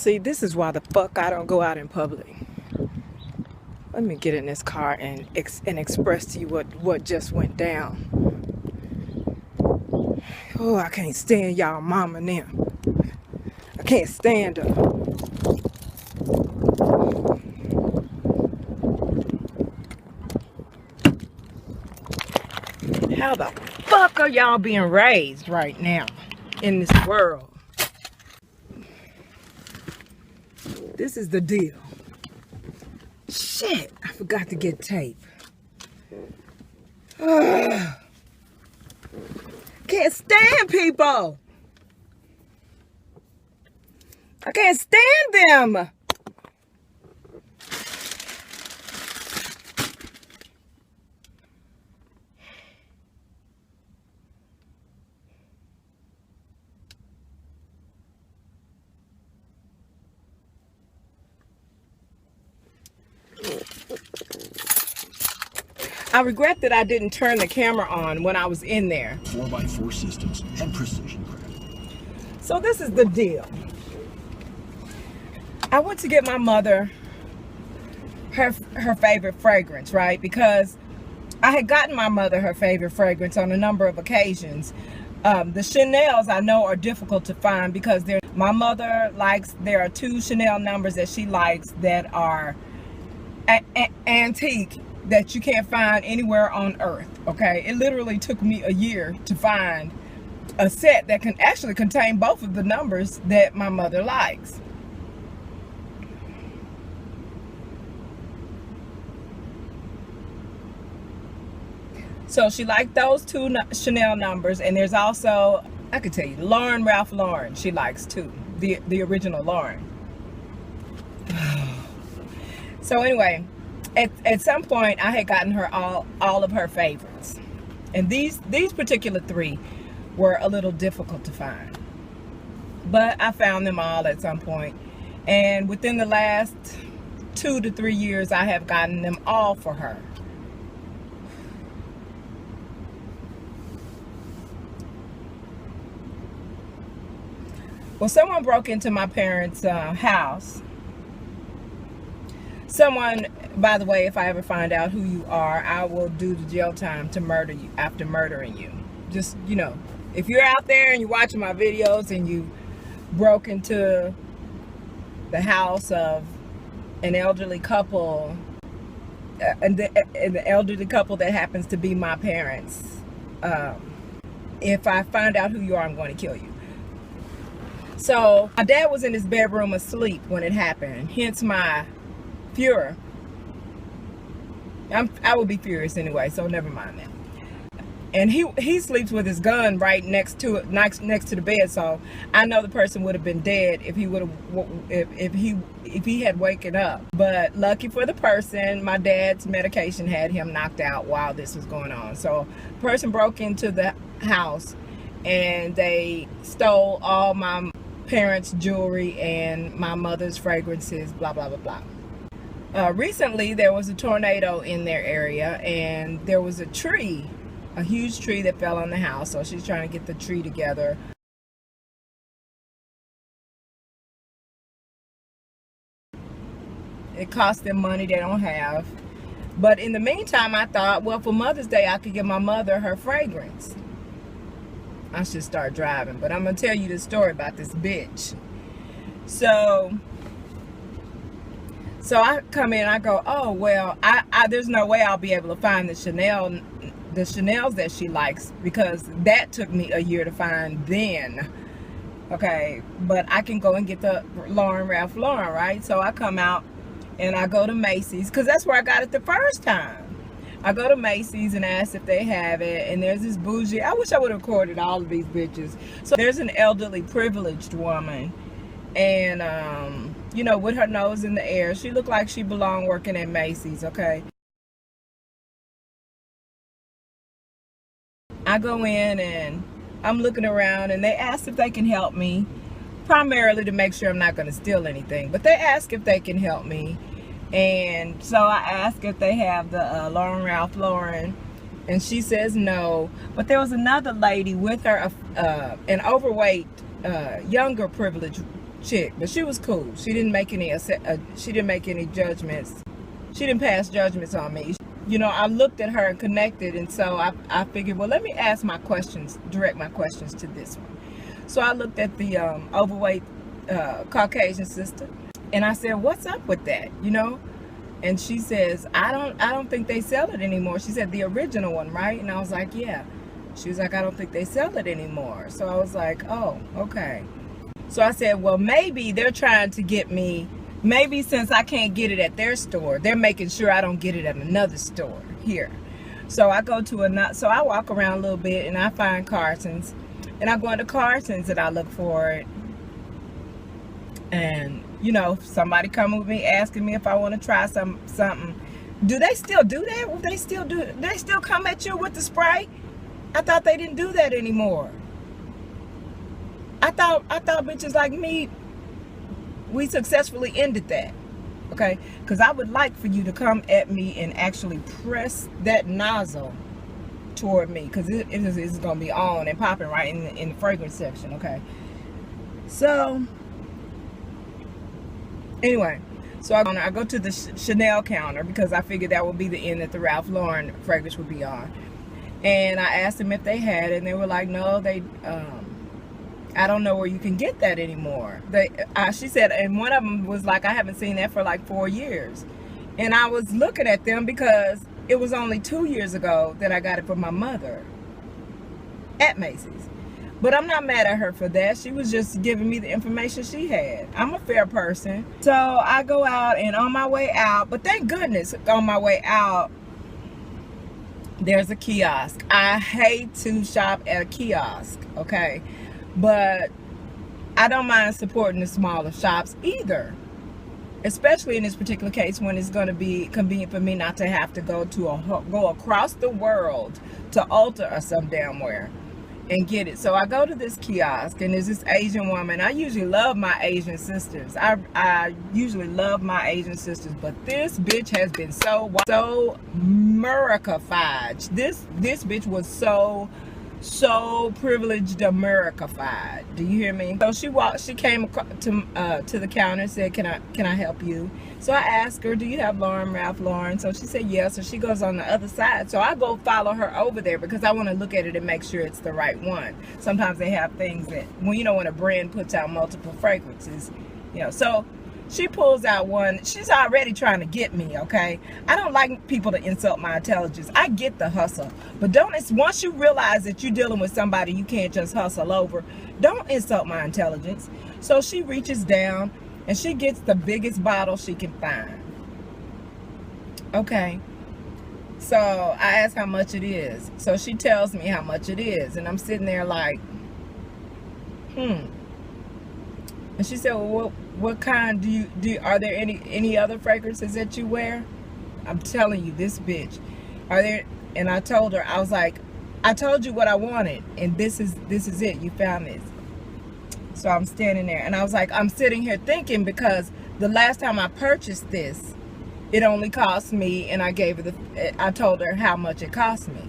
See, this is why the fuck I don't go out in public. Let me get in this car and express to you what just went down. Oh, I can't stand y'all mama and them. I can't stand her. How the fuck are y'all being raised right now in this world? This is the deal. Shit, I forgot to get tape. Ugh. Can't stand people. I can't stand them. I regret that I didn't turn the camera on when I was in there. 4x4 systems and precision craft. So this is the deal. I went to get my mother her favorite fragrance, right? Because I had gotten my mother her favorite fragrance on a number of occasions. The Chanel's I know are difficult to find because my mother likes, there are 2 Chanel numbers that she likes that are antique, that you can't find anywhere on earth. Okay, it literally took me a year to find a set that can actually contain both of the numbers that my mother likes. So she liked those 2 Chanel numbers, and there's also, I could tell you, Lauren, Ralph Lauren she likes too, the original Lauren. So anyway, at some point I had gotten her all of her favorites, and these particular 3 were a little difficult to find, but I found them all at some point, and within the last 2 to 3 years I have gotten them all for her. Well, someone broke into my parents' house. Someone, by the way, if I ever find out who you are, I will do the jail time to murder you after murdering you. Just, you know, if you're out there and you're watching my videos and you broke into the house of an elderly couple, and the elderly couple that happens to be my parents, if I find out who you are, I'm going to kill you. So my dad was in his bedroom asleep when it happened, hence my furor. I would be furious anyway, so never mind that. And he sleeps with his gun right next to the bed, so I know the person would have been dead if he had waken up. But lucky for the person, my dad's medication had him knocked out while this was going on. So the person broke into the house and they stole all my parents' jewelry and my mother's fragrances, blah blah blah blah. Recently there was a tornado in their area, and there was a tree, a huge tree that fell on the house, so she's trying to get the tree together. It cost them money they don't have, but in the meantime I thought, well, for Mother's Day I could give my mother her fragrance. I should start driving, but I'm gonna tell you the story about this bitch. So I come in and I go, oh well, there's no way I'll be able to find the Chanel's that she likes, because that took me a year to find then. Okay, but I can go and get the Lauren, Ralph Lauren, right? So I come out and I go to Macy's, because that's where I got it the first time. I go to Macy's and ask if they have it, and there's this bougie, I wish I would have recorded all of these bitches. So there's an elderly privileged woman, and you know, with her nose in the air, she looked like she belonged working at Macy's. Okay, I go in and I'm looking around, and they asked if they can help me, primarily to make sure I'm not going to steal anything, but they ask if they can help me. And so I ask if they have the Lauren, Ralph Lauren, and she says no. But there was another lady with her, an overweight, younger privileged chick, but she was cool. She didn't make any judgments. She didn't pass judgments on me. You know, I looked at her and connected, and so I figured, well, let me ask my questions, direct my questions to this one. So I looked at the overweight Caucasian sister, and I said, what's up with that, you know? And she says, I don't think they sell it anymore. She said, the original one, right? And I was like, yeah. She was like, I don't think they sell it anymore. So I was like, oh, okay. So I said, well, maybe they're trying to get me, maybe since I can't get it at their store, they're making sure I don't get it at another store here. So I go to another, so I walk around a little bit and I find Carson's, and I go into Carson's and I look for it. And, you know, somebody come with me asking me if I want to try something. Do they still do that? Will they still do it? They still come at you with the spray? I thought they didn't do that anymore. I thought bitches like me, we successfully ended that. Okay? Because I would like for you to come at me and actually press that nozzle toward me, because it is going to be on and popping right in the fragrance section. Okay? So anyway, so I go to the Chanel counter because I figured that would be the end that the Ralph Lauren fragrance would be on. And I asked them if they had it, and they were like, no, they, I don't know where you can get that anymore. She said, and one of them was like, I haven't seen that for like 4 years. And I was looking at them because it was only 2 years ago that I got it for my mother at Macy's. But I'm not mad at her for that. She was just giving me the information she had. I'm a fair person. So I go out, and on my way out, but thank goodness on my way out, there's a kiosk. I hate to shop at a kiosk, okay? But I don't mind supporting the smaller shops either. Especially in this particular case when it's going to be convenient for me not to have to go across the world to Ulta or some damn where and get it. So I go to this kiosk, and there's this Asian woman. I usually love my Asian sisters. I usually love my Asian sisters, but this bitch has been so America-fied. This bitch was so privileged America-fied. Do you hear me? So she came to the counter and said, can I help you? So I asked her, do you have Ralph Lauren? So she said yes. So she goes on the other side. So I go follow her over there because I want to look at it and make sure it's the right one. Sometimes they have things that, when you know, when a brand puts out multiple fragrances, you know. So she pulls out one. She's already trying to get me, okay? I don't like people to insult my intelligence. I get the hustle. But once you realize that you're dealing with somebody you can't just hustle over, don't insult my intelligence. So she reaches down, and she gets the biggest bottle she can find. Okay. So I ask how much it is. So she tells me how much it is. And I'm sitting there like, And she said, well, what kind are there any other fragrances that you wear? I'm telling you, this bitch. And I told her, I was like, I told you what I wanted, and this is it. You found this. So I'm standing there, and I was like, I'm sitting here thinking, because the last time I purchased this, it only cost me, and I told her how much it cost me.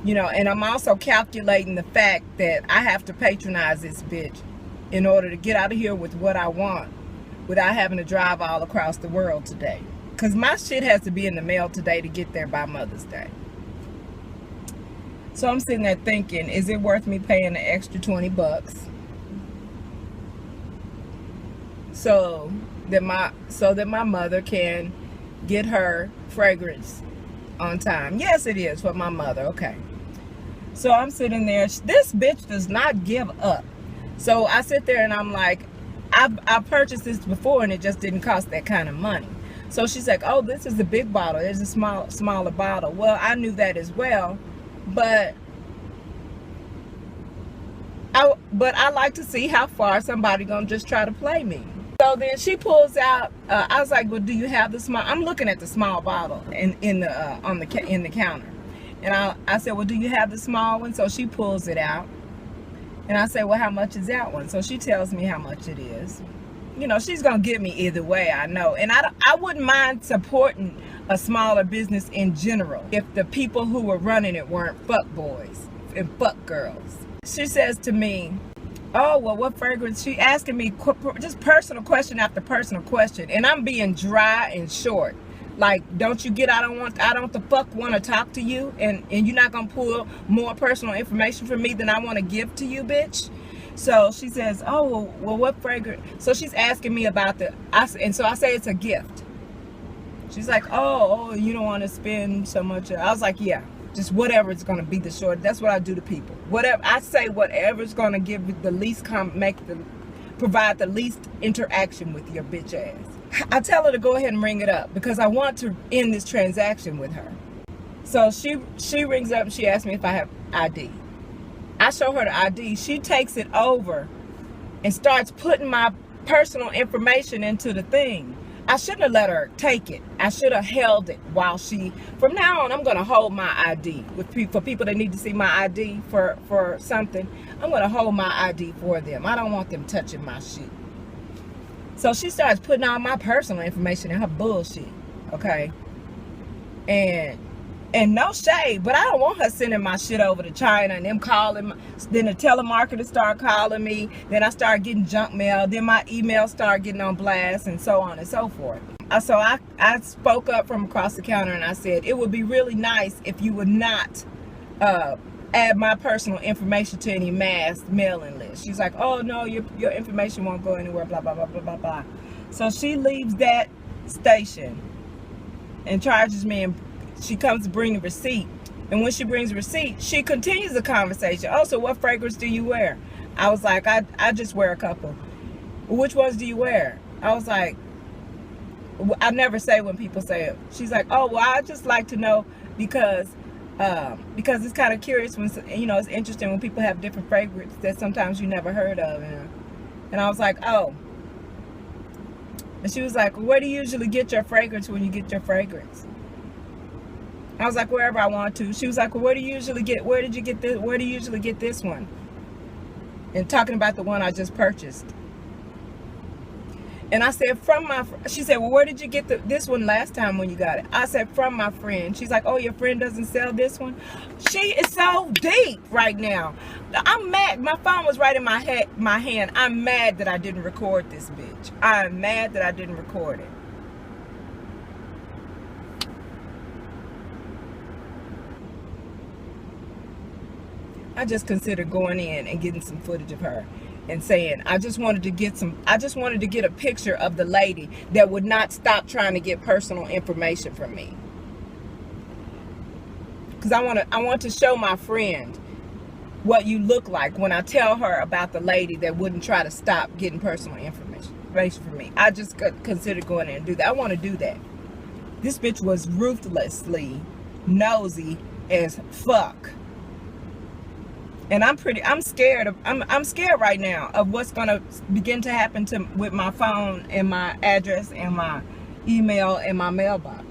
You know, and I'm also calculating the fact that I have to patronize this bitch in order to get out of here with what I want without having to drive all across the world today. Because my shit has to be in the mail today to get there by Mother's Day. So I'm sitting there thinking, is it worth me paying the extra 20 bucks so that my mother can get her fragrance on time? Yes, it is for my mother. Okay. So I'm sitting there. This bitch does not give up. So I sit there and I'm like, I purchased this before and it just didn't cost that kind of money. So she's like, oh, this is the big bottle. There's a smaller bottle. Well, I knew that as well. But I like to see how far somebody gonna just try to play me. So then she pulls out. I was like, well, do you have the small? I'm looking at the small bottle in the counter, and I said, well, do you have the small one? So she pulls it out, and I say, well, how much is that one? So she tells me how much it is. You know, she's gonna get me either way, I know. And I wouldn't mind supporting a smaller business in general if the people who were running it weren't fuck boys and fuck girls. She says to me, oh, well, what fragrance? She asking me just personal question after personal question, and I'm being dry and short. Like, don't you get, I don't the fuck want to talk to you, and you're not gonna pull more personal information from me than I want to give to you, bitch. So she says, oh, well, what fragrance? So she's asking me about and so I say it's a gift. She's like, oh, you don't want to spend so much. I was like, yeah, just whatever it's going to be the short. That's what I do to people. Whatever I say, whatever's going to give the least provide the least interaction with your bitch ass. I tell her to go ahead and ring it up because I want to end this transaction with her. So she rings up and she asks me if I have ID. I show her the ID. She takes it over and starts putting my personal information into the thing. I shouldn't have let her take it. I should have held it while from now on, I'm going to hold my ID. For people that need to see my ID for something, I'm going to hold my ID for them. I don't want them touching my shit. So she starts putting all my personal information in her bullshit, okay? And no shade, but I don't want her sending my shit over to China and them calling. Then the telemarketer start calling me. Then I start getting junk mail. Then my email start getting on blast, and so on and so forth. So I spoke up from across the counter and I said, it would be really nice if you would not add my personal information to any mass mailing list. She's like, oh no, your information won't go anywhere, blah, blah, blah, blah, blah, blah. So she leaves that station and charges me, and she comes to bring the receipt. And when she brings the receipt, she continues the conversation. Oh, so what fragrance do you wear? I was like, I just wear a couple. Which ones do you wear? I was like, I never say when people say it. She's like, oh, well, I just like to know because it's kind of curious when, you know, it's interesting when people have different fragrances that sometimes you never heard of. And I was like, oh. And she was like, where do you usually get your fragrance when you get your fragrance? I was like, wherever I want to. She was like, well, where do you usually get this one? And talking about the one I just purchased. And I said, she said, well, where did you get this one last time when you got it? I said, from my friend. She's like, oh, your friend doesn't sell this one? She is so deep right now. I'm mad. My phone was right in my hand. I'm mad that I didn't record this bitch. I'm mad that I didn't record it. I just considered going in and getting some footage of her and saying, I just wanted to get a picture of the lady that would not stop trying to get personal information from me. Because I want to show my friend what you look like when I tell her about the lady that wouldn't try to stop getting personal information from me. I just considered going in and do that. I want to do that. This bitch was ruthlessly nosy as fuck. And I'm scared right now of what's gonna begin to happen with my phone and my address and my email and my mailbox.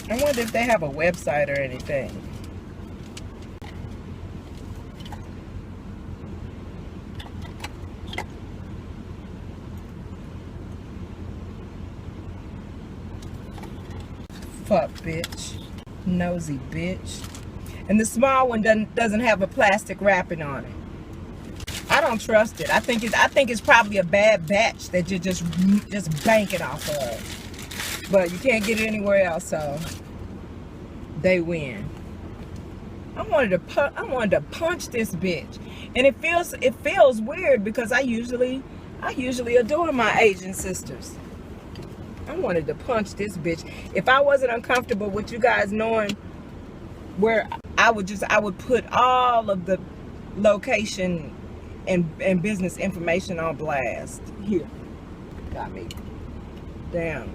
I wonder if they have a website or anything. Fuck, bitch. Nosy bitch. And the small one doesn't have a plastic wrapping on it. I don't trust it. I think it's probably a bad batch that you're just banking off of. But you can't get it anywhere else, so they win. I wanted to punch this bitch. And it feels weird because I usually adore my Asian sisters. I wanted to punch this bitch. If I wasn't uncomfortable with you guys knowing where I would put all of the location and business information on blast. Here. Got me. Damn.